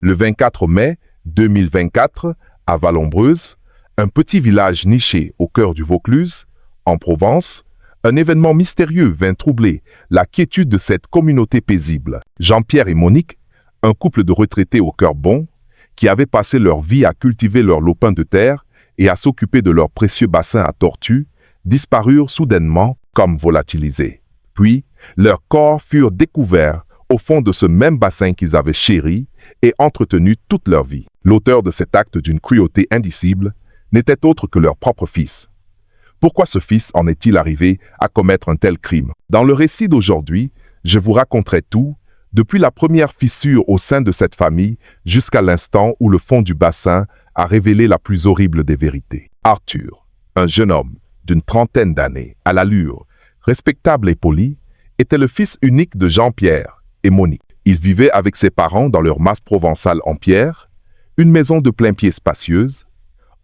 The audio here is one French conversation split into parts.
Le 24 mai 2024, à Vallombreuse, un petit village niché au cœur du Vaucluse, en Provence, un événement mystérieux vint troubler la quiétude de cette communauté paisible. Jean-Pierre et Monique, un couple de retraités au cœur bon, qui avaient passé leur vie à cultiver leurs lopins de terre et à s'occuper de leurs précieux bassins à tortues, disparurent soudainement comme volatilisés. Puis, leurs corps furent découverts au fond de ce même bassin qu'ils avaient chéri et entretenu toute leur vie. L'auteur de cet acte d'une cruauté indicible n'était autre que leur propre fils. Pourquoi ce fils en est-il arrivé à commettre un tel crime? Dans le récit d'aujourd'hui, je vous raconterai tout, depuis la première fissure au sein de cette famille jusqu'à l'instant où le fond du bassin a révélé la plus horrible des vérités. Arthur, un jeune homme d'une trentaine d'années, à l'allure respectable et polie, était le fils unique de Jean-Pierre et Monique. Il vivait avec ses parents dans leur masse provençale en pierre, une maison de plain-pied spacieuse,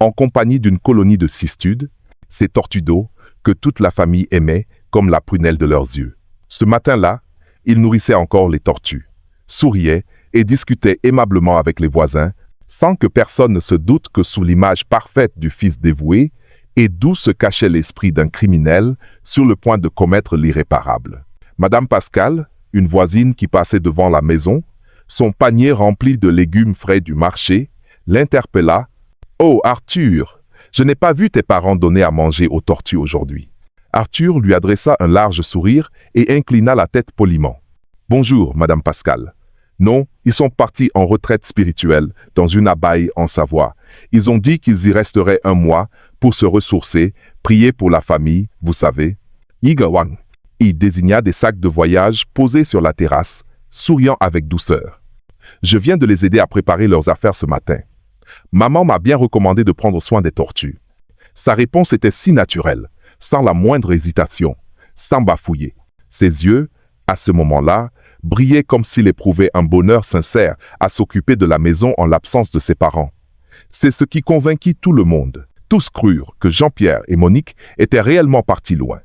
en compagnie d'une colonie de cistudes, ces tortues d'eau que toute la famille aimait comme la prunelle de leurs yeux. Ce matin-là, il nourrissait encore les tortues, souriait et discutait aimablement avec les voisins, sans que personne ne se doute que sous l'image parfaite du fils dévoué, et d'où se cachait l'esprit d'un criminel sur le point de commettre l'irréparable. Madame Pascal, une voisine qui passait devant la maison, son panier rempli de légumes frais du marché, l'interpella. « Oh, Arthur, je n'ai pas vu tes parents donner à manger aux tortues aujourd'hui. » Arthur lui adressa un large sourire et inclina la tête poliment. « Bonjour, Madame Pascal. Non, ils sont partis en retraite spirituelle dans une abbaye en Savoie. Ils ont dit qu'ils y resteraient un mois pour se ressourcer, prier pour la famille, vous savez. » Yigawang. Il désigna des sacs de voyage posés sur la terrasse, souriant avec douceur. « Je viens de les aider à préparer leurs affaires ce matin. Maman m'a bien recommandé de prendre soin des tortues. » Sa réponse était si naturelle, sans la moindre hésitation, sans bafouiller. Ses yeux, à ce moment-là, brillaient comme s'il éprouvait un bonheur sincère à s'occuper de la maison en l'absence de ses parents. C'est ce qui convainquit tout le monde. Tous crurent que Jean-Pierre et Monique étaient réellement partis loin.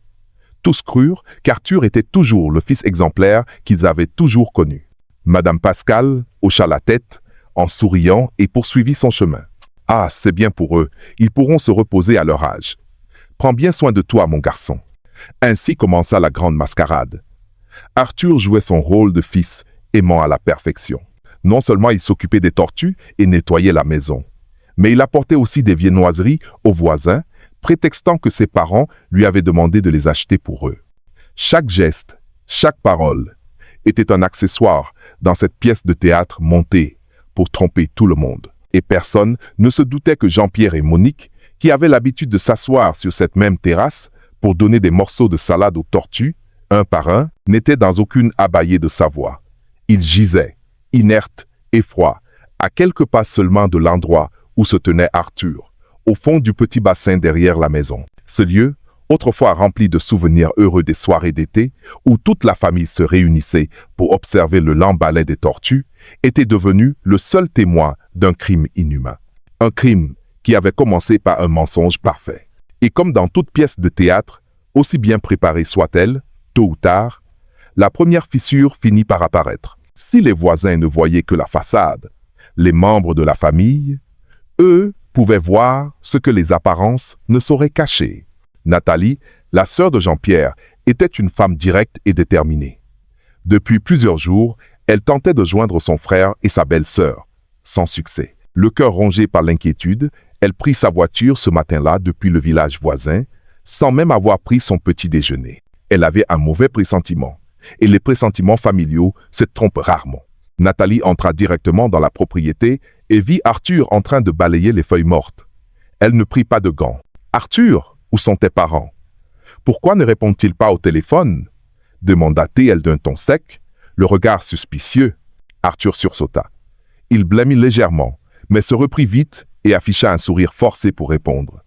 Tous crurent qu'Arthur était toujours le fils exemplaire qu'ils avaient toujours connu. Madame Pascal hocha la tête en souriant et poursuivit son chemin. « Ah, c'est bien pour eux, ils pourront se reposer à leur âge. Prends bien soin de toi, mon garçon. » Ainsi commença la grande mascarade. Arthur jouait son rôle de fils, aimant à la perfection. Non seulement il s'occupait des tortues et nettoyait la maison, mais il apportait aussi des viennoiseries aux voisins, prétextant que ses parents lui avaient demandé de les acheter pour eux. Chaque geste, chaque parole était un accessoire dans cette pièce de théâtre montée pour tromper tout le monde. Et personne ne se doutait que Jean-Pierre et Monique, qui avaient l'habitude de s'asseoir sur cette même terrasse pour donner des morceaux de salade aux tortues, un par un, n'étaient dans aucune abbaye de Savoie. Ils gisaient, inertes et froids, à quelques pas seulement de l'endroit où se tenait Arthur, au fond du petit bassin derrière la maison. Ce lieu, autrefois rempli de souvenirs heureux des soirées d'été, où toute la famille se réunissait pour observer le lent ballet des tortues, était devenu le seul témoin d'un crime inhumain. Un crime qui avait commencé par un mensonge parfait. Et comme dans toute pièce de théâtre, aussi bien préparée soit-elle, tôt ou tard, la première fissure finit par apparaître. Si les voisins ne voyaient que la façade, les membres de la famille, eux, pouvaient voir ce que les apparences ne sauraient cacher. Nathalie, la sœur de Jean-Pierre, était une femme directe et déterminée. Depuis plusieurs jours, elle tentait de joindre son frère et sa belle-sœur, sans succès. Le cœur rongé par l'inquiétude, elle prit sa voiture ce matin-là depuis le village voisin, sans même avoir pris son petit déjeuner. Elle avait un mauvais pressentiment, et les pressentiments familiaux se trompent rarement. Nathalie entra directement dans la propriété et vit Arthur en train de balayer les feuilles mortes. Elle ne prit pas de gants. « Arthur, où sont tes parents? Pourquoi ne répondent-ils pas au téléphone ?» demanda-t-elle d'un ton sec, le regard suspicieux. Arthur sursauta. Il blêmit légèrement, mais se reprit vite et afficha un sourire forcé pour répondre,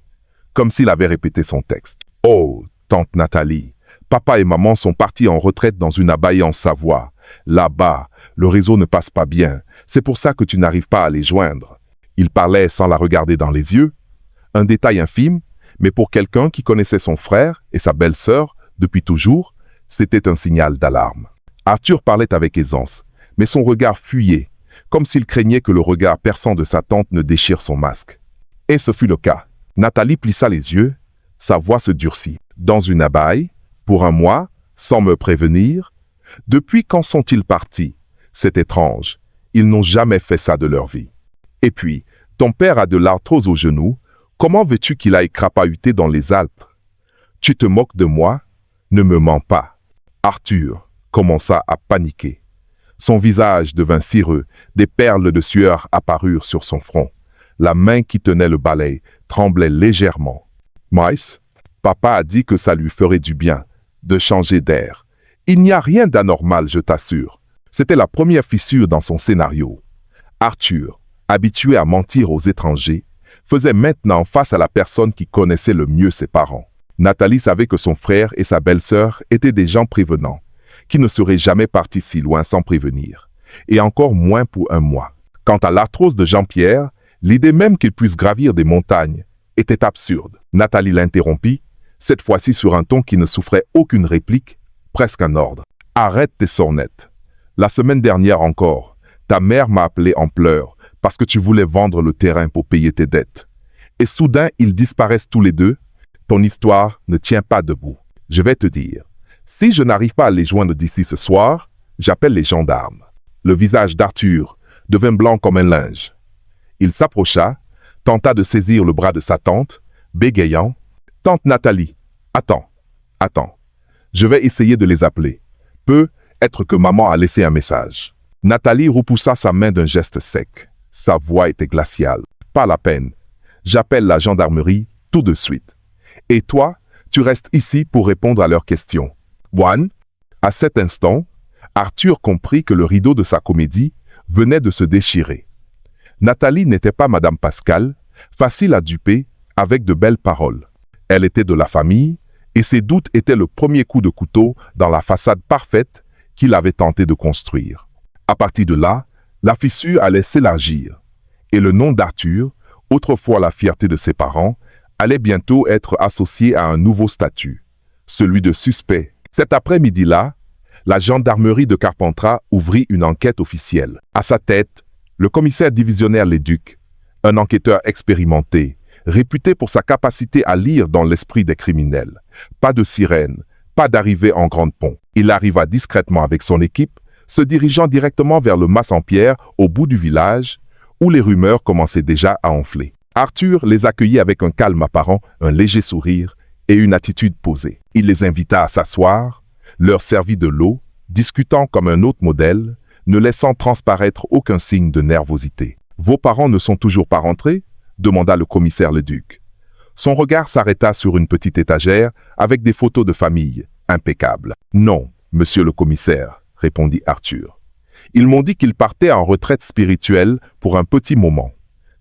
comme s'il avait répété son texte. « Oh, tante Nathalie, papa et maman sont partis en retraite dans une abbaye en Savoie. Là-bas, le réseau ne passe pas bien. C'est pour ça que tu n'arrives pas à les joindre. » Il parlait sans la regarder dans les yeux. Un détail infime, mais pour quelqu'un qui connaissait son frère et sa belle-sœur depuis toujours, c'était un signal d'alarme. Arthur parlait avec aisance, mais son regard fuyait, comme s'il craignait que le regard perçant de sa tante ne déchire son masque. Et ce fut le cas. Nathalie plissa les yeux, sa voix se durcit. Dans une abbaye, pour un mois, sans me prévenir. Depuis quand sont-ils partis? C'est étrange. Ils n'ont jamais fait ça de leur vie. Et puis, ton père a de l'arthrose au genou. Comment veux-tu qu'il aille crapahuter dans les Alpes? Tu te moques de moi? Ne me mens pas. Arthur commença à paniquer. Son visage devint cireux, des perles de sueur apparurent sur son front. La main qui tenait le balai tremblait légèrement. Miles, papa a dit que ça lui ferait du bien, de changer d'air. Il n'y a rien d'anormal, je t'assure. C'était la première fissure dans son scénario. Arthur, habitué à mentir aux étrangers, faisait maintenant face à la personne qui connaissait le mieux ses parents. Nathalie savait que son frère et sa belle-sœur étaient des gens prévenants, qui ne seraient jamais partis si loin sans prévenir, et encore moins pour un mois. Quant à l'arthrose de Jean-Pierre, l'idée même qu'il puisse gravir des montagnes était absurde. Nathalie l'interrompit, cette fois-ci sur un ton qui ne souffrait aucune réplique, presque un ordre. « Arrête tes sornettes. La semaine dernière encore, ta mère m'a appelé en pleurs parce que tu voulais vendre le terrain pour payer tes dettes. Et soudain, ils disparaissent tous les deux. Ton histoire ne tient pas debout. Je vais te dire, si je n'arrive pas à les joindre d'ici ce soir, j'appelle les gendarmes. » Le visage d'Arthur devint blanc comme un linge. Il s'approcha, tenta de saisir le bras de sa tante, bégayant. « Tante Nathalie, attends. Je vais essayer de les appeler. Peut être que maman a laissé un message. » Nathalie repoussa sa main d'un geste sec. Sa voix était glaciale. « Pas la peine. J'appelle la gendarmerie tout de suite. Et toi, tu restes ici pour répondre à leurs questions. » One. À cet instant, Arthur comprit que le rideau de sa comédie venait de se déchirer. Nathalie n'était pas Madame Pascal, facile à duper, avec de belles paroles. Elle était de la famille, et ses doutes étaient le premier coup de couteau dans la façade parfaite qu'il avait tenté de construire. À partir de là, la fissure allait s'élargir, et le nom d'Arthur, autrefois la fierté de ses parents, allait bientôt être associé à un nouveau statut, celui de suspect. Cet après-midi-là, la gendarmerie de Carpentras ouvrit une enquête officielle. À sa tête, le commissaire divisionnaire Léduc, un enquêteur expérimenté, réputé pour sa capacité à lire dans l'esprit des criminels. Pas de sirène, pas d'arrivée en grande pont. Il arriva discrètement avec son équipe, se dirigeant directement vers le mas en pierre au bout du village, où les rumeurs commençaient déjà à enfler. Arthur les accueillit avec un calme apparent, un léger sourire et une attitude posée. Il les invita à s'asseoir, leur servit de l'eau, discutant comme un autre modèle, ne laissant transparaître aucun signe de nervosité. « Vos parents ne sont toujours pas rentrés ?» demanda le commissaire Leduc. Son regard s'arrêta sur une petite étagère avec des photos de famille, impeccables. « Non, monsieur le commissaire, » répondit Arthur. « Ils m'ont dit qu'ils partaient en retraite spirituelle pour un petit moment.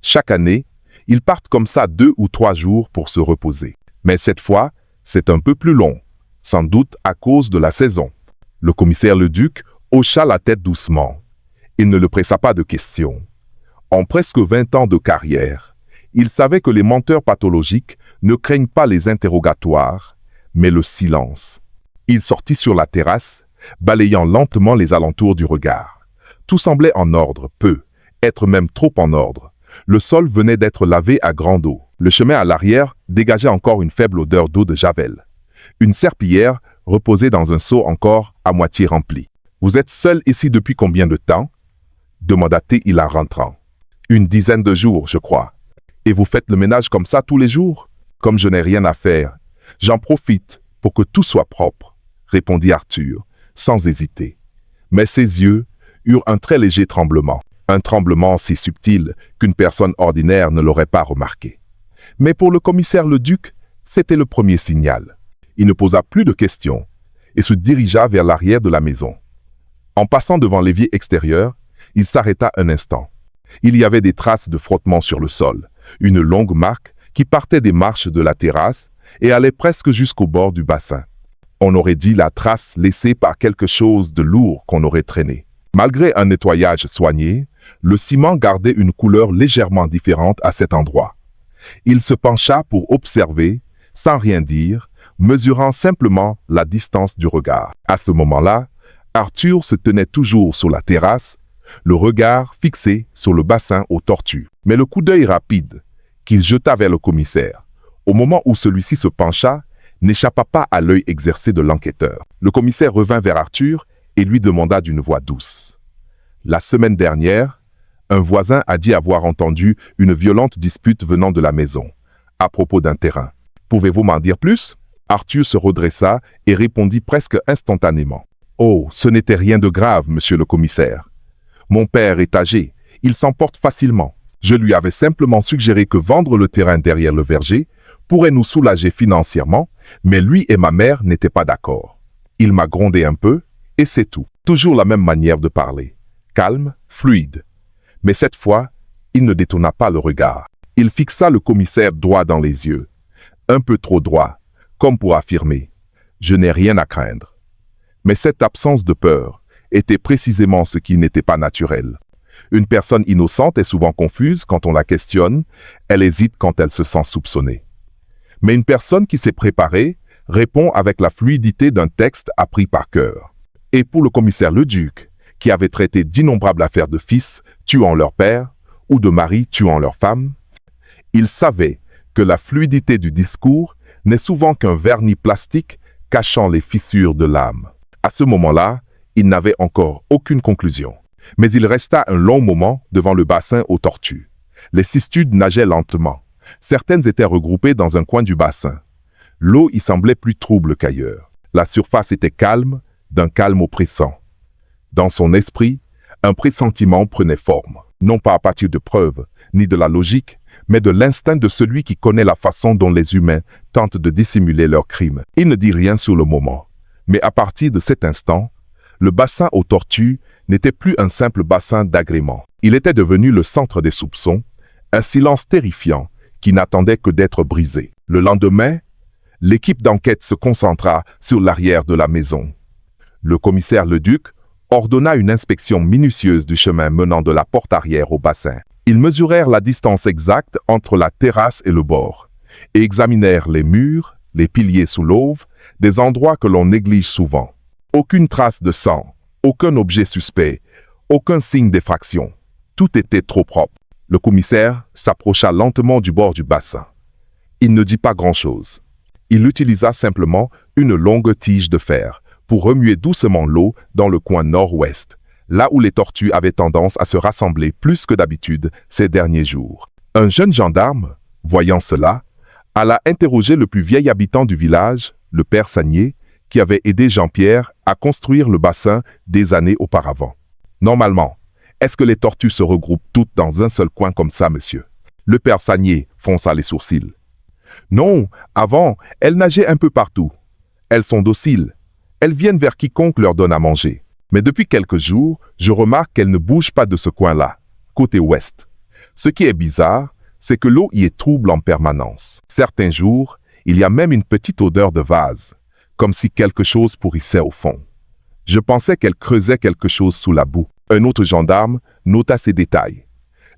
Chaque année, ils partent comme ça 2 ou 3 jours pour se reposer. Mais cette fois, c'est un peu plus long, sans doute à cause de la saison. » Le commissaire Leduc hocha la tête doucement. Il ne le pressa pas de questions. En presque 20 ans de carrière, il savait que les menteurs pathologiques ne craignent pas les interrogatoires, mais le silence. Il sortit sur la terrasse, balayant lentement les alentours du regard. Tout semblait en ordre, être même trop en ordre. Le sol venait d'être lavé à grande eau. Le chemin à l'arrière dégageait encore une faible odeur d'eau de javel. Une serpillière reposait dans un seau encore à moitié rempli. « Vous êtes seul ici depuis combien de temps ?» demanda-t-il en rentrant. « Une dizaine de jours, je crois. Et vous faites le ménage comme ça tous les jours? » « Comme je n'ai rien à faire, j'en profite pour que tout soit propre, » répondit Arthur, sans hésiter. Mais ses yeux eurent un très léger tremblement. Un tremblement si subtil qu'une personne ordinaire ne l'aurait pas remarqué. Mais pour le commissaire Leduc, c'était le premier signal. Il ne posa plus de questions et se dirigea vers l'arrière de la maison. En passant devant l'évier extérieur, il s'arrêta un instant. Il y avait des traces de frottement sur le sol, une longue marque qui partait des marches de la terrasse et allait presque jusqu'au bord du bassin. On aurait dit la trace laissée par quelque chose de lourd qu'on aurait traîné. Malgré un nettoyage soigné, le ciment gardait une couleur légèrement différente à cet endroit. Il se pencha pour observer, sans rien dire, mesurant simplement la distance du regard. À ce moment-là, Arthur se tenait toujours sur la terrasse, le regard fixé sur le bassin aux tortues. Mais le coup d'œil rapide qu'il jeta vers le commissaire, au moment où celui-ci se pencha, n'échappa pas à l'œil exercé de l'enquêteur. Le commissaire revint vers Arthur et lui demanda d'une voix douce. « La semaine dernière, un voisin a dit avoir entendu une violente dispute venant de la maison, à propos d'un terrain. Pouvez-vous m'en dire plus ?» Arthur se redressa et répondit presque instantanément. « Oh, ce n'était rien de grave, monsieur le commissaire. Mon père est âgé, il s'emporte facilement. Je lui avais simplement suggéré que vendre le terrain derrière le verger pourrait nous soulager financièrement, mais lui et ma mère n'étaient pas d'accord. Il m'a grondé un peu, et c'est tout. Toujours la même manière de parler. Calme, fluide. Mais cette fois, il ne détourna pas le regard. Il fixa le commissaire droit dans les yeux. Un peu trop droit, comme pour affirmer « Je n'ai rien à craindre ». Mais cette absence de peur était précisément ce qui n'était pas naturel. Une personne innocente est souvent confuse quand on la questionne, elle hésite quand elle se sent soupçonnée. Mais une personne qui s'est préparée répond avec la fluidité d'un texte appris par cœur. Et pour le commissaire Leduc, qui avait traité d'innombrables affaires de fils tuant leur père ou de maris tuant leur femme, il savait que la fluidité du discours n'est souvent qu'un vernis plastique cachant les fissures de l'âme. À ce moment-là, il n'avait encore aucune conclusion. Mais il resta un long moment devant le bassin aux tortues. Les cistudes nageaient lentement. Certaines étaient regroupées dans un coin du bassin. L'eau y semblait plus trouble qu'ailleurs. La surface était calme, d'un calme oppressant. Dans son esprit, un pressentiment prenait forme, non pas à partir de preuves, ni de la logique, mais de l'instinct de celui qui connaît la façon dont les humains tentent de dissimuler leurs crimes. Il ne dit rien sur le moment, mais à partir de cet instant, le bassin aux tortues n'était plus un simple bassin d'agrément. Il était devenu le centre des soupçons, un silence terrifiant qui n'attendait que d'être brisé. Le lendemain, l'équipe d'enquête se concentra sur l'arrière de la maison. Le commissaire Leduc ordonna une inspection minutieuse du chemin menant de la porte arrière au bassin. Ils mesurèrent la distance exacte entre la terrasse et le bord, et examinèrent les murs, les piliers sous l'auve, des endroits que l'on néglige souvent. Aucune trace de sang, aucun objet suspect, aucun signe d'effraction. Tout était trop propre. Le commissaire s'approcha lentement du bord du bassin. Il ne dit pas grand-chose. Il utilisa simplement une longue tige de fer pour remuer doucement l'eau dans le coin nord-ouest, là où les tortues avaient tendance à se rassembler plus que d'habitude ces derniers jours. Un jeune gendarme, voyant cela, alla interroger le plus vieil habitant du village, le père Sagnier, qui avait aidé Jean-Pierre à construire le bassin des années auparavant. Normalement, est-ce que les tortues se regroupent toutes dans un seul coin comme ça, monsieur? Le père Sagnier fronça les sourcils. Non, avant, elles nageaient un peu partout. Elles sont dociles. Elles viennent vers quiconque leur donne à manger. Mais depuis quelques jours, je remarque qu'elles ne bougent pas de ce coin-là, côté ouest. Ce qui est bizarre, c'est que l'eau y est trouble en permanence. Certains jours, il y a même une petite odeur de vase, comme si quelque chose pourrissait au fond. Je pensais qu'elle creusait quelque chose sous la boue. Un autre gendarme nota ces détails.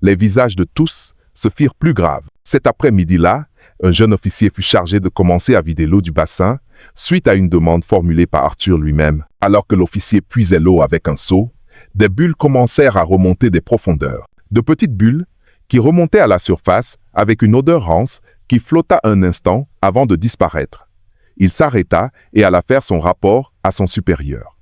Les visages de tous se firent plus graves. Cet après-midi-là, un jeune officier fut chargé de commencer à vider l'eau du bassin, suite à une demande formulée par Arthur lui-même. Alors que l'officier puisait l'eau avec un seau, des bulles commencèrent à remonter des profondeurs. De petites bulles qui remontaient à la surface avec une odeur rance qui flotta un instant avant de disparaître. Il s'arrêta et alla faire son rapport à son supérieur.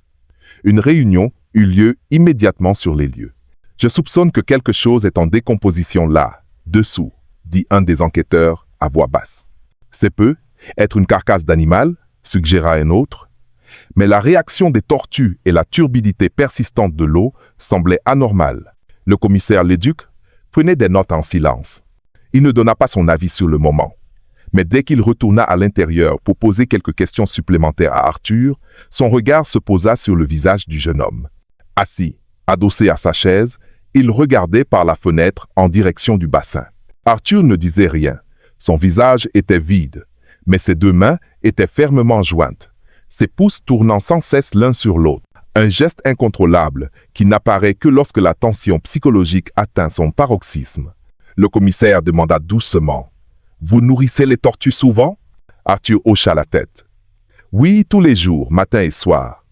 Une réunion eut lieu immédiatement sur les lieux. « Je soupçonne que quelque chose est en décomposition là, dessous », dit un des enquêteurs à voix basse. « C'est peu, être une carcasse d'animal », suggéra un autre. Mais la réaction des tortues et la turbidité persistante de l'eau semblaient anormales. Le commissaire Leduc prenait des notes en silence. Il ne donna pas son avis sur le moment. Mais dès qu'il retourna à l'intérieur pour poser quelques questions supplémentaires à Arthur, son regard se posa sur le visage du jeune homme. Assis, adossé à sa chaise, il regardait par la fenêtre en direction du bassin. Arthur ne disait rien. Son visage était vide, mais ses deux mains étaient fermement jointes, ses pouces tournant sans cesse l'un sur l'autre. Un geste incontrôlable qui n'apparaît que lorsque la tension psychologique atteint son paroxysme. Le commissaire demanda doucement. « Vous nourrissez les tortues souvent ?» Arthur hocha la tête. « Oui, tous les jours, matin et soir.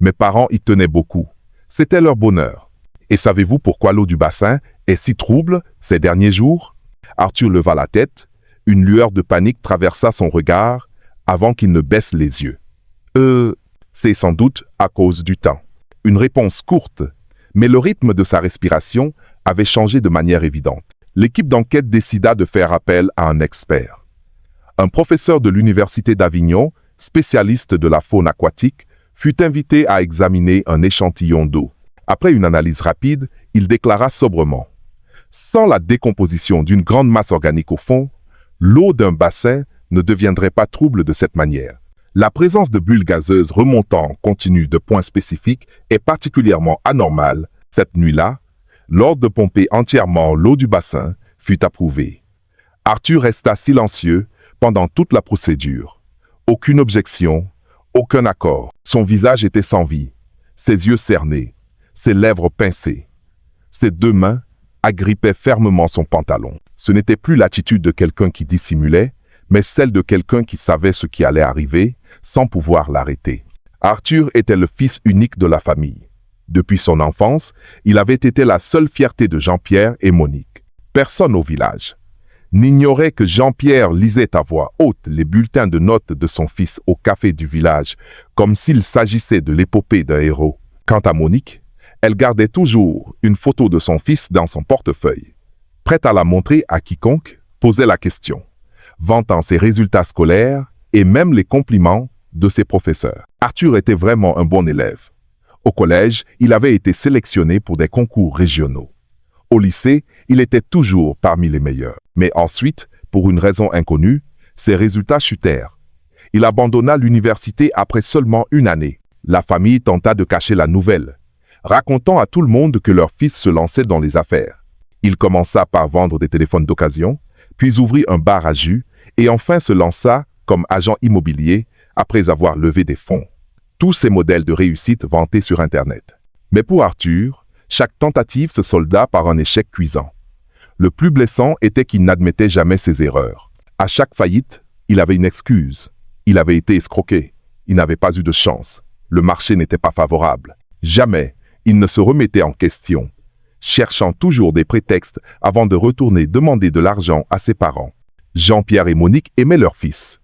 Mes parents y tenaient beaucoup. C'était leur bonheur. Et savez-vous pourquoi l'eau du bassin est si trouble ces derniers jours? Arthur leva la tête, une lueur de panique traversa son regard avant qu'il ne baisse les yeux. C'est sans doute à cause du temps. Une réponse courte, mais le rythme de sa respiration avait changé de manière évidente. L'équipe d'enquête décida de faire appel à un expert. Un professeur de l'Université d'Avignon, spécialiste de la faune aquatique, fut invité à examiner un échantillon d'eau. Après une analyse rapide, il déclara sobrement: sans la décomposition d'une grande masse organique au fond, l'eau d'un bassin ne deviendrait pas trouble de cette manière. La présence de bulles gazeuses remontant en continu de points spécifiques est particulièrement anormale. Cette nuit-là, l'ordre de pomper entièrement l'eau du bassin fut approuvé. Arthur resta silencieux pendant toute la procédure. Aucune objection, aucun accord. Son visage était sans vie, ses yeux cernés, ses lèvres pincées. Ses deux mains agrippaient fermement son pantalon. Ce n'était plus l'attitude de quelqu'un qui dissimulait, mais celle de quelqu'un qui savait ce qui allait arriver sans pouvoir l'arrêter. Arthur était le fils unique de la famille. Depuis son enfance, il avait été la seule fierté de Jean-Pierre et Monique. Personne au village n'ignorait que Jean-Pierre lisait à voix haute les bulletins de notes de son fils au café du village, comme s'il s'agissait de l'épopée d'un héros. Quant à Monique, elle gardait toujours une photo de son fils dans son portefeuille, prête à la montrer à quiconque posait la question, vantant ses résultats scolaires et même les compliments de ses professeurs. Arthur était vraiment un bon élève. Au collège, il avait été sélectionné pour des concours régionaux. Au lycée, il était toujours parmi les meilleurs. Mais ensuite, pour une raison inconnue, ses résultats chutèrent. Il abandonna l'université après seulement une année. La famille tenta de cacher la nouvelle, racontant à tout le monde que leur fils se lançait dans les affaires. Il commença par vendre des téléphones d'occasion, puis ouvrit un bar à jus et enfin se lança comme agent immobilier après avoir levé des fonds. Tous ces modèles de réussite vantés sur Internet. Mais pour Arthur, chaque tentative se solda par un échec cuisant. Le plus blessant était qu'il n'admettait jamais ses erreurs. À chaque faillite, il avait une excuse. Il avait été escroqué. Il n'avait pas eu de chance. Le marché n'était pas favorable. Jamais il ne se remettait en question, cherchant toujours des prétextes avant de retourner demander de l'argent à ses parents. Jean-Pierre et Monique aimaient leur fils.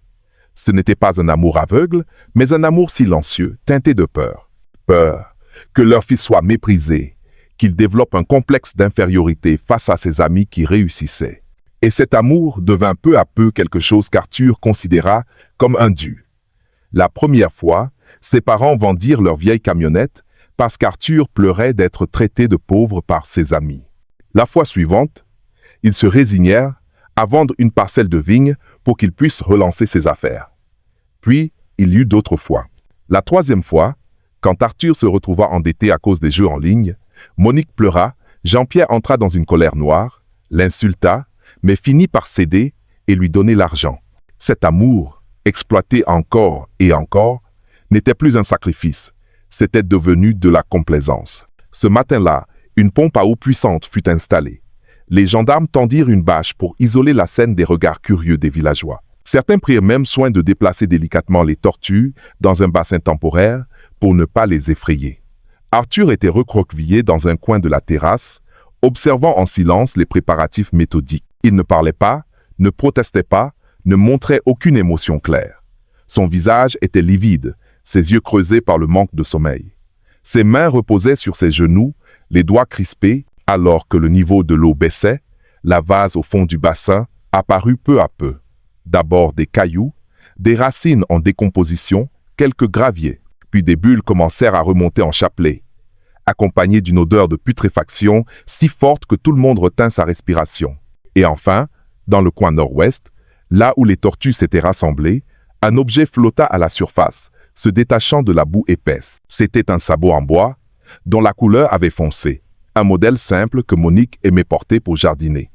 Ce n'était pas un amour aveugle, mais un amour silencieux, teinté de peur. Peur que leur fils soit méprisé, qu'il développe un complexe d'infériorité face à ses amis qui réussissaient. Et cet amour devint peu à peu quelque chose qu'Arthur considéra comme un dû. La première fois, ses parents vendirent leur vieille camionnette parce qu'Arthur pleurait d'être traité de pauvre par ses amis. La fois suivante, ils se résignèrent à vendre une parcelle de vigne pour qu'il puisse relancer ses affaires. Puis, il y eut d'autres fois. La troisième fois, quand Arthur se retrouva endetté à cause des jeux en ligne, Monique pleura, Jean-Pierre entra dans une colère noire, l'insulta, mais finit par céder et lui donner l'argent. Cet amour, exploité encore et encore, n'était plus un sacrifice, c'était devenu de la complaisance. Ce matin-là, une pompe à eau puissante fut installée. Les gendarmes tendirent une bâche pour isoler la scène des regards curieux des villageois. Certains prirent même soin de déplacer délicatement les tortues dans un bassin temporaire pour ne pas les effrayer. Arthur était recroquevillé dans un coin de la terrasse, observant en silence les préparatifs méthodiques. Il ne parlait pas, ne protestait pas, ne montrait aucune émotion claire. Son visage était livide, ses yeux creusés par le manque de sommeil. Ses mains reposaient sur ses genoux, les doigts crispés, alors que le niveau de l'eau baissait, la vase au fond du bassin apparut peu à peu. D'abord des cailloux, des racines en décomposition, quelques graviers, puis des bulles commencèrent à remonter en chapelet, accompagnées d'une odeur de putréfaction si forte que tout le monde retint sa respiration. Et enfin, dans le coin nord-ouest, là où les tortues s'étaient rassemblées, un objet flotta à la surface, se détachant de la boue épaisse. C'était un sabot en bois, dont la couleur avait foncé, un modèle simple que Monique aimait porter pour jardiner.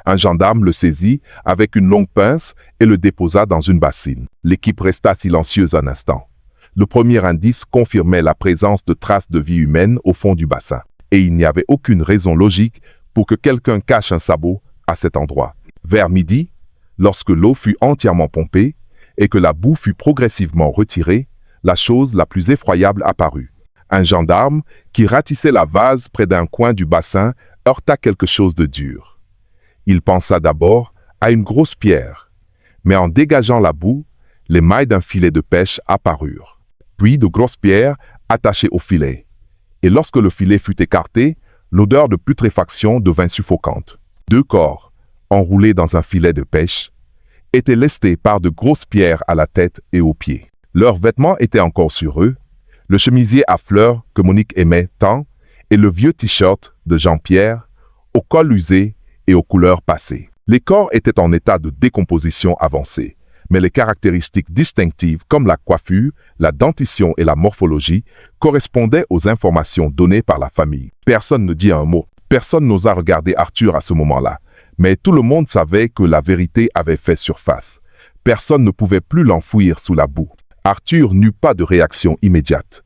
Un gendarme le saisit avec une longue pince et le déposa dans une bassine. L'équipe resta silencieuse un instant. Le premier indice confirmait la présence de traces de vie humaine au fond du bassin. Et il n'y avait aucune raison logique pour que quelqu'un cache un sabot à cet endroit. Vers midi, lorsque l'eau fut entièrement pompée et que la boue fut progressivement retirée, la chose la plus effroyable apparut. Un gendarme, qui ratissait la vase près d'un coin du bassin, heurta quelque chose de dur. Il pensa d'abord à une grosse pierre, mais en dégageant la boue, les mailles d'un filet de pêche apparurent. Puis de grosses pierres attachées au filet. Et lorsque le filet fut écarté, l'odeur de putréfaction devint suffocante. 2 corps, enroulés dans un filet de pêche, étaient lestés par de grosses pierres à la tête et aux pieds. Leurs vêtements étaient encore sur eux, le chemisier à fleurs que Monique aimait tant, et le vieux t-shirt de Jean-Pierre, au col usé et aux couleurs passées. Les corps étaient en état de décomposition avancée, mais les caractéristiques distinctives comme la coiffure, la dentition et la morphologie correspondaient aux informations données par la famille. Personne ne dit un mot, personne n'osa regarder Arthur à ce moment-là, mais tout le monde savait que la vérité avait fait surface. Personne ne pouvait plus l'enfouir sous la boue. Arthur n'eut pas de réaction immédiate.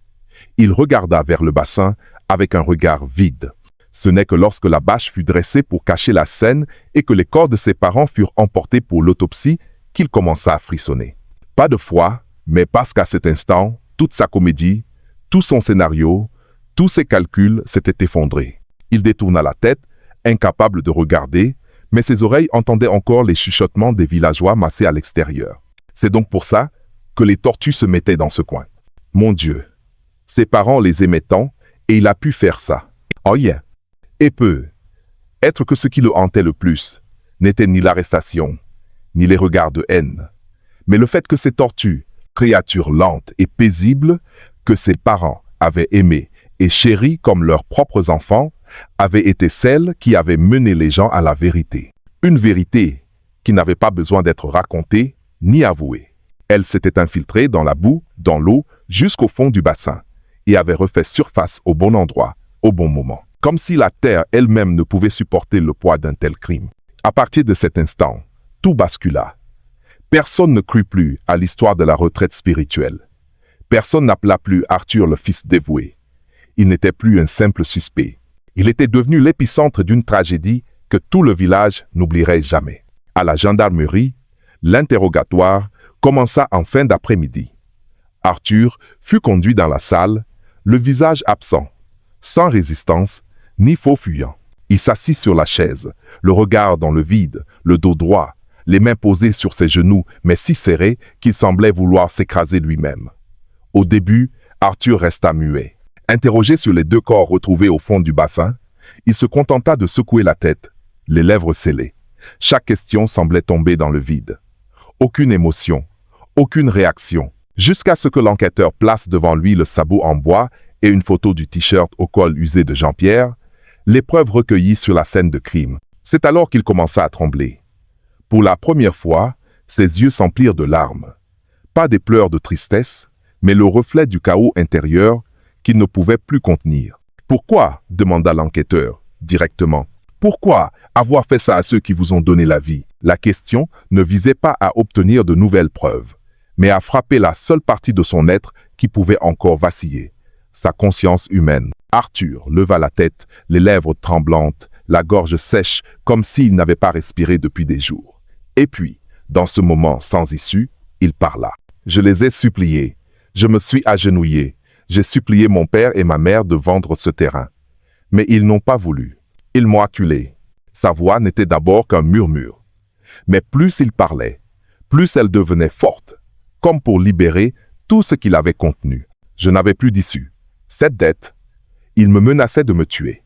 Il regarda vers le bassin avec un regard vide. Ce n'est que lorsque la bâche fut dressée pour cacher la scène et que les corps de ses parents furent emportés pour l'autopsie qu'il commença à frissonner. Pas de foi, mais parce qu'à cet instant, toute sa comédie, tout son scénario, tous ses calculs s'étaient effondrés. Il détourna la tête, incapable de regarder, mais ses oreilles entendaient encore les chuchotements des villageois massés à l'extérieur. C'est donc pour ça que les tortues se mettaient dans ce coin. Mon Dieu, ses parents les aimaient tant, et il a pu faire ça. Oh yeah. Et peu. Être que ce qui le hantait le plus n'était ni l'arrestation, ni les regards de haine, mais le fait que ces tortues, créatures lentes et paisibles, que ses parents avaient aimées et chéries comme leurs propres enfants, avaient été celles qui avaient mené les gens à la vérité. Une vérité qui n'avait pas besoin d'être racontée ni avouée. Elle s'était infiltrée dans la boue, dans l'eau, jusqu'au fond du bassin, et avait refait surface au bon endroit, au bon moment. Comme si la terre elle-même ne pouvait supporter le poids d'un tel crime. À partir de cet instant, tout bascula. Personne ne crut plus à l'histoire de la retraite spirituelle. Personne n'appela plus Arthur le fils dévoué. Il n'était plus un simple suspect. Il était devenu l'épicentre d'une tragédie que tout le village n'oublierait jamais. À la gendarmerie, l'interrogatoire commença en fin d'après-midi. Arthur fut conduit dans la salle, le visage absent, sans résistance, ni faux fuyant. Il s'assit sur la chaise, le regard dans le vide, le dos droit, les mains posées sur ses genoux, mais si serrées qu'il semblait vouloir s'écraser lui-même. Au début, Arthur resta muet. Interrogé sur les 2 corps retrouvés au fond du bassin, il se contenta de secouer la tête, les lèvres scellées. Chaque question semblait tomber dans le vide. Aucune émotion, aucune réaction, jusqu'à ce que l'enquêteur place devant lui le sabot en bois et une photo du t-shirt au col usé de Jean-Pierre, les preuves recueillies sur la scène de crime. C'est alors qu'il commença à trembler. Pour la première fois, ses yeux s'emplirent de larmes. Pas des pleurs de tristesse, mais le reflet du chaos intérieur qu'il ne pouvait plus contenir. « Pourquoi ?» demanda l'enquêteur, directement. « Pourquoi avoir fait ça à ceux qui vous ont donné la vie ?» La question ne visait pas à obtenir de nouvelles preuves, mais à frapper la seule partie de son être qui pouvait encore vaciller, sa conscience humaine. Arthur leva la tête, les lèvres tremblantes, la gorge sèche, comme s'il n'avait pas respiré depuis des jours. Et puis, dans ce moment sans issue, il parla. « Je les ai suppliés. Je me suis agenouillé. J'ai supplié mon père et ma mère de vendre ce terrain. Mais ils n'ont pas voulu. Ils m'ont acculé. » Sa voix n'était d'abord qu'un murmure. Mais plus il parlait, plus elle devenait forte, comme pour libérer tout ce qu'il avait contenu. Je n'avais plus d'issue. Cette dette, il me menaçait de me tuer.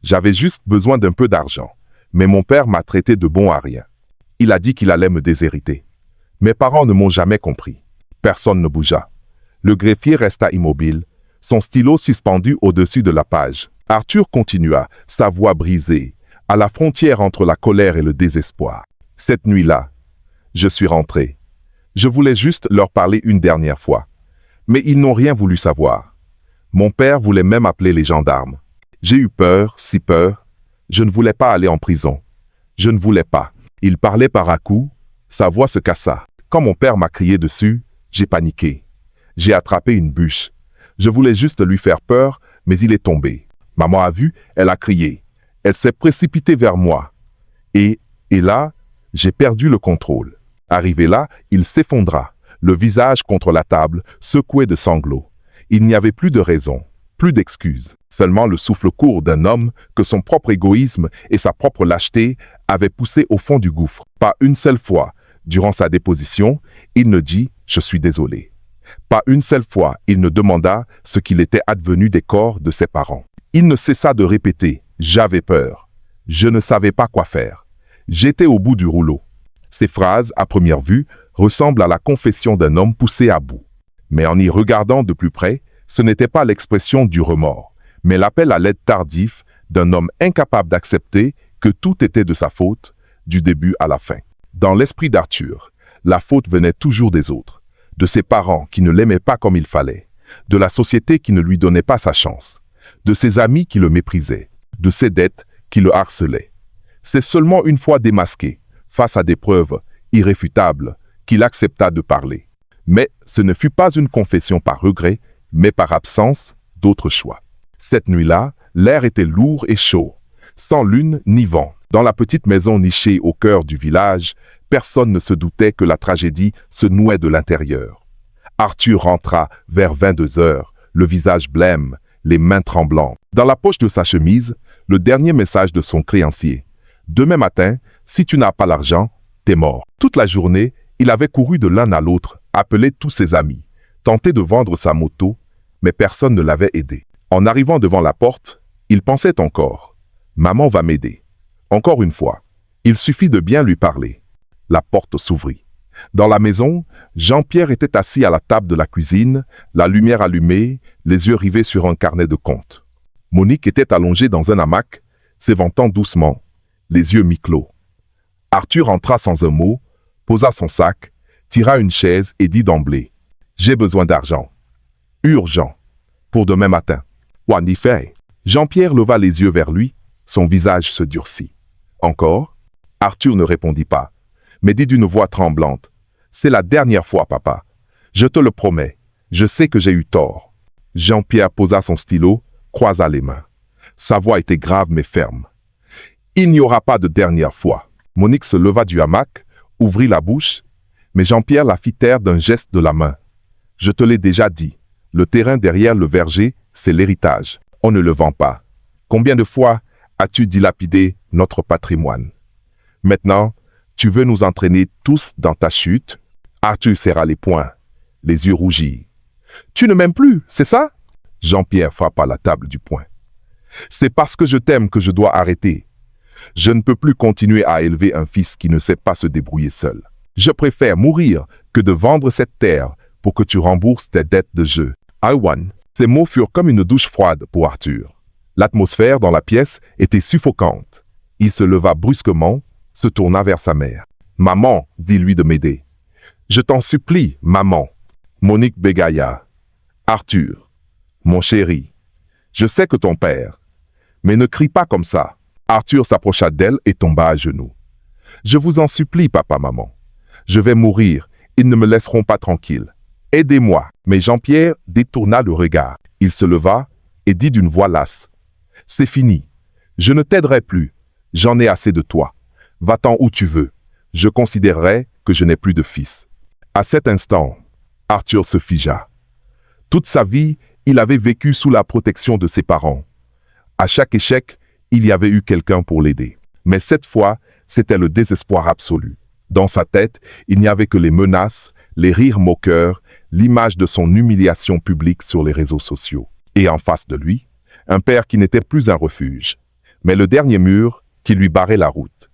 J'avais juste besoin d'un peu d'argent, mais mon père m'a traité de bon à rien. Il a dit qu'il allait me déshériter. Mes parents ne m'ont jamais compris. Personne ne bougea. Le greffier resta immobile, son stylo suspendu au-dessus de la page. Arthur continua, sa voix brisée, à la frontière entre la colère et le désespoir. Cette nuit-là, je suis rentré. Je voulais juste leur parler une dernière fois. Mais ils n'ont rien voulu savoir. Mon père voulait même appeler les gendarmes. J'ai eu peur, si peur. Je ne voulais pas aller en prison. Je ne voulais pas. Il parlait par à-coups, sa voix se cassa. Quand mon père m'a crié dessus, j'ai paniqué. J'ai attrapé une bûche. Je voulais juste lui faire peur, mais il est tombé. Maman a vu, elle a crié. Elle s'est précipitée vers moi. Et là, j'ai perdu le contrôle. Arrivé là, il s'effondra, le visage contre la table, secoué de sanglots. Il n'y avait plus de raison, Plus d'excuses, seulement le souffle court d'un homme que son propre égoïsme et sa propre lâcheté avaient poussé au fond du gouffre. Pas une seule fois, durant sa déposition, il ne dit « je suis désolé ». Pas une seule fois, il ne demanda ce qu'il était advenu des corps de ses parents. Il ne cessa de répéter « j'avais peur, je ne savais pas quoi faire, j'étais au bout du rouleau ». Ces phrases, à première vue, ressemblent à la confession d'un homme poussé à bout. Mais en y regardant de plus près, ce n'était pas l'expression du remords, mais l'appel à l'aide tardif d'un homme incapable d'accepter que tout était de sa faute, du début à la fin. Dans l'esprit d'Arthur, la faute venait toujours des autres, de ses parents qui ne l'aimaient pas comme il fallait, de la société qui ne lui donnait pas sa chance, de ses amis qui le méprisaient, de ses dettes qui le harcelaient. C'est seulement une fois démasqué, face à des preuves irréfutables, qu'il accepta de parler. Mais ce ne fut pas une confession par regret, mais par absence d'autre choix. Cette nuit-là, l'air était lourd et chaud, sans lune ni vent. Dans la petite maison nichée au cœur du village, personne ne se doutait que la tragédie se nouait de l'intérieur. Arthur rentra vers 22 heures, le visage blême, les mains tremblantes. Dans la poche de sa chemise, le dernier message de son créancier. « Demain matin, si tu n'as pas l'argent, t'es mort. » Toute la journée, il avait couru de l'un à l'autre, appelé tous ses amis, tenté de vendre sa moto, mais personne ne l'avait aidé. En arrivant devant la porte, il pensait encore « Maman va m'aider. » Encore une fois, il suffit de bien lui parler. La porte s'ouvrit. Dans la maison, Jean-Pierre était assis à la table de la cuisine, la lumière allumée, les yeux rivés sur un carnet de comptes. Monique était allongée dans un hamac, s'éventant doucement, les yeux mi-clos. Arthur entra sans un mot, posa son sac, tira une chaise et dit d'emblée « J'ai besoin d'argent. Urgent. Pour demain matin. » En effet, Jean-Pierre leva les yeux vers lui, son visage se durcit. « Encore ?» Arthur ne répondit pas, mais dit d'une voix tremblante « C'est la dernière fois, papa. Je te le promets. Je sais que j'ai eu tort. » Jean-Pierre posa son stylo, croisa les mains. Sa voix était grave mais ferme. « Il n'y aura pas de dernière fois. » Monique se leva du hamac, ouvrit la bouche, mais Jean-Pierre la fit taire d'un geste de la main. « Je te l'ai déjà dit. Le terrain derrière le verger, c'est l'héritage. On ne le vend pas. Combien de fois as-tu dilapidé notre patrimoine? Maintenant, tu veux nous entraîner tous dans ta chute? » Arthur serra les poings, les yeux rougis. « Tu ne m'aimes plus, c'est ça ?» Jean-Pierre frappa la table du poing. « C'est parce que je t'aime que je dois arrêter. Je ne peux plus continuer à élever un fils qui ne sait pas se débrouiller seul. Je préfère mourir que de vendre cette terre pour que tu rembourses tes dettes de jeu. I won. » Ces mots furent comme une douche froide pour Arthur. L'atmosphère dans la pièce était suffocante. Il se leva brusquement, se tourna vers sa mère. « Maman, dis-lui de m'aider. »« Je t'en supplie, maman. » Monique bégaya. « Arthur, mon chéri, je sais que ton père, mais ne crie pas comme ça. » Arthur s'approcha d'elle et tomba à genoux. « Je vous en supplie, papa, maman. Je vais mourir, ils ne me laisseront pas tranquille. Aidez-moi. » Mais Jean-Pierre détourna le regard. Il se leva et dit d'une voix lasse. « C'est fini. Je ne t'aiderai plus. J'en ai assez de toi. Va-t'en où tu veux. Je considérerai que je n'ai plus de fils. » À cet instant, Arthur se figea. Toute sa vie, il avait vécu sous la protection de ses parents. À chaque échec, il y avait eu quelqu'un pour l'aider. Mais cette fois, c'était le désespoir absolu. Dans sa tête, il n'y avait que les menaces, les rires moqueurs, l'image de son humiliation publique sur les réseaux sociaux. Et en face de lui, un père qui n'était plus un refuge, mais le dernier mur qui lui barrait la route.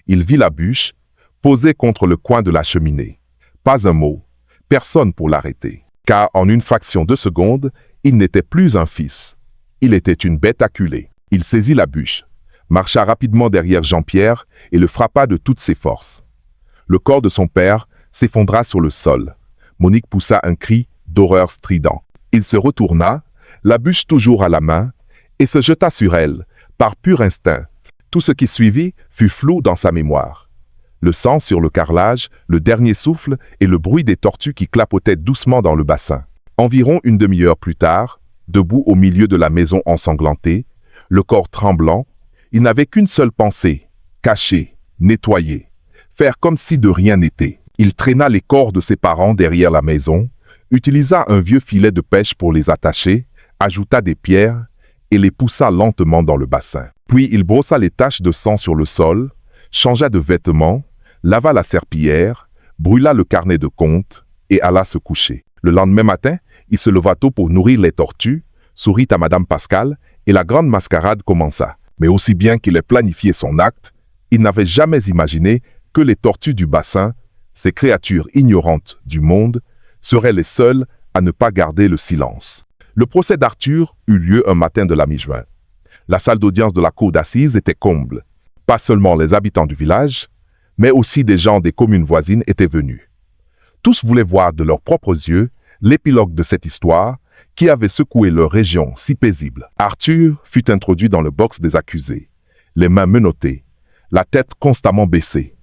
Il vit la bûche, posée contre le coin de la cheminée. Pas un mot, personne pour l'arrêter. Car en une fraction de seconde, il n'était plus un fils. Il était une bête acculée. Il saisit la bûche, marcha rapidement derrière Jean-Pierre et le frappa de toutes ses forces. Le corps de son père s'effondra sur le sol. Monique poussa un cri d'horreur strident. Il se retourna, la bûche toujours à la main, et se jeta sur elle, par pur instinct. Tout ce qui suivit fut flou dans sa mémoire. Le sang sur le carrelage, le dernier souffle et le bruit des tortues qui clapotaient doucement dans le bassin. Environ une demi-heure plus tard, debout au milieu de la maison ensanglantée, le corps tremblant, il n'avait qu'une seule pensée, cacher, nettoyer, faire comme si de rien n'était. Il traîna les corps de ses parents derrière la maison, utilisa un vieux filet de pêche pour les attacher, ajouta des pierres et les poussa lentement dans le bassin. Puis il brossa les taches de sang sur le sol, changea de vêtements, lava la serpillière, brûla le carnet de compte et alla se coucher. Le lendemain matin, il se leva tôt pour nourrir les tortues, sourit à Madame Pascal et la grande mascarade commença. Mais aussi bien qu'il ait planifié son acte, il n'avait jamais imaginé que les tortues du bassin, ces créatures ignorantes du monde, seraient les seules à ne pas garder le silence. Le procès d'Arthur eut lieu un matin de la mi-juin. La salle d'audience de la cour d'assises était comble. Pas seulement les habitants du village, mais aussi des gens des communes voisines étaient venus. Tous voulaient voir de leurs propres yeux l'épilogue de cette histoire qui avait secoué leur région si paisible. Arthur fut introduit dans le box des accusés, les mains menottées, la tête constamment baissée.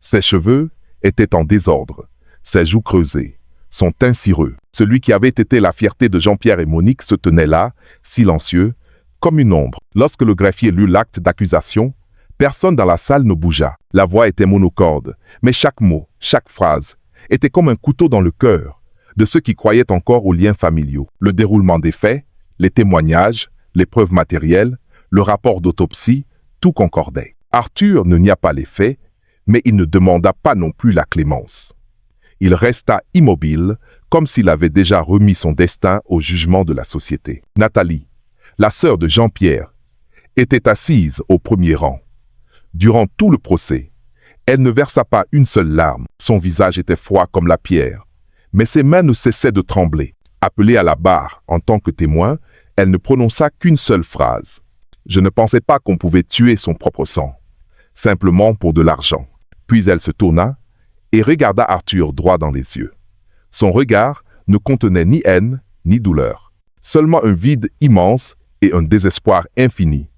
Ses cheveux étaient en désordre, ses joues creusées, son teint cireux. Celui qui avait été la fierté de Jean-Pierre et Monique se tenait là, silencieux, comme une ombre. Lorsque le greffier lut l'acte d'accusation, personne dans la salle ne bougea. La voix était monocorde, mais chaque mot, chaque phrase, était comme un couteau dans le cœur de ceux qui croyaient encore aux liens familiaux. Le déroulement des faits, les témoignages, les preuves matérielles, le rapport d'autopsie, tout concordait. Arthur ne nia pas les faits, mais il ne demanda pas non plus la clémence. Il resta immobile, comme s'il avait déjà remis son destin au jugement de la société. Nathalie, la sœur de Jean-Pierre, était assise au premier rang. Durant tout le procès, elle ne versa pas une seule larme. Son visage était froid comme la pierre, mais ses mains ne cessaient de trembler. Appelée à la barre en tant que témoin, elle ne prononça qu'une seule phrase. « Je ne pensais pas qu'on pouvait tuer son propre sang, simplement pour de l'argent. » Puis elle se tourna et regarda Arthur droit dans les yeux. Son regard ne contenait ni haine ni douleur, seulement un vide immense et un désespoir infini,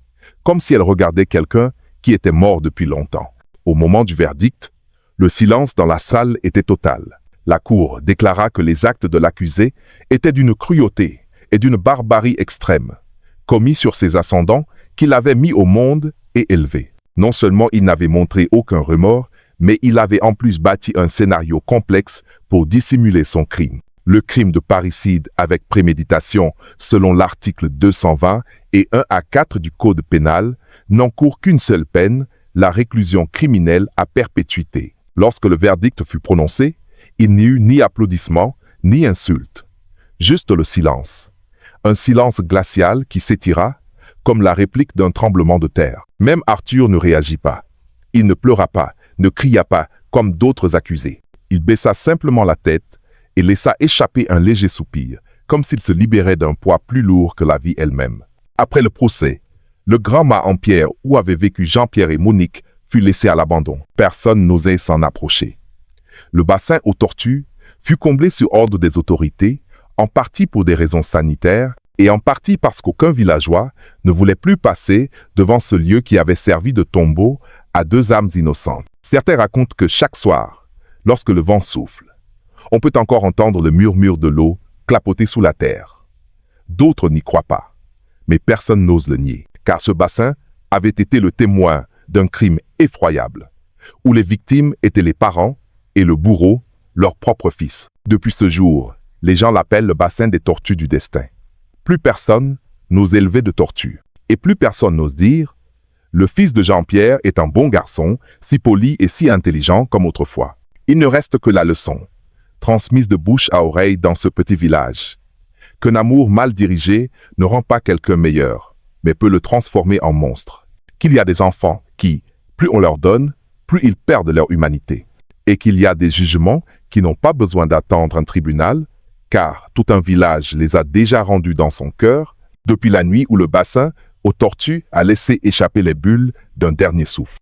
comme si elle regardait quelqu'un qui était mort depuis longtemps. Au moment du verdict, le silence dans la salle était total. La cour déclara que les actes de l'accusé étaient d'une cruauté et d'une barbarie extrême, commis sur ses ascendants qu'il avait mis au monde et élevés. Non seulement il n'avait montré aucun remords, mais il avait en plus bâti un scénario complexe pour dissimuler son crime. Le crime de parricide avec préméditation, selon l'article 220 et 1 à 4 du Code pénal, n'encourt qu'une seule peine, la réclusion criminelle à perpétuité. Lorsque le verdict fut prononcé, il n'y eut ni applaudissements, ni insultes. Juste le silence. Un silence glacial qui s'étira, comme la réplique d'un tremblement de terre. Même Arthur ne réagit pas. Il ne pleura pas, ne cria pas, comme d'autres accusés. Il baissa simplement la tête et laissa échapper un léger soupir, comme s'il se libérait d'un poids plus lourd que la vie elle-même. Après le procès, le grand mât en pierre où avaient vécu Jean-Pierre et Monique fut laissé à l'abandon. Personne n'osait s'en approcher. Le bassin aux tortues fut comblé sur ordre des autorités, en partie pour des raisons sanitaires et en partie parce qu'aucun villageois ne voulait plus passer devant ce lieu qui avait servi de tombeau à deux âmes innocentes. Certains racontent que chaque soir, lorsque le vent souffle, on peut encore entendre le murmure de l'eau clapoter sous la terre. D'autres n'y croient pas, mais personne n'ose le nier, car ce bassin avait été le témoin d'un crime effroyable, où les victimes étaient les parents et le bourreau, leur propre fils. Depuis ce jour, les gens l'appellent le bassin des tortues du destin. Plus personne n'ose élever de tortues, et plus personne n'ose dire « Le fils de Jean-Pierre est un bon garçon, si poli et si intelligent comme autrefois. » Il ne reste que la leçon, transmise de bouche à oreille dans ce petit village, qu'un amour mal dirigé ne rend pas quelqu'un meilleur, mais peut le transformer en monstre. Qu'il y a des enfants qui, plus on leur donne, plus ils perdent leur humanité. Et qu'il y a des jugements qui n'ont pas besoin d'attendre un tribunal, car tout un village les a déjà rendus dans son cœur, depuis la nuit où le bassin aux tortues a laissé échapper les bulles d'un dernier souffle.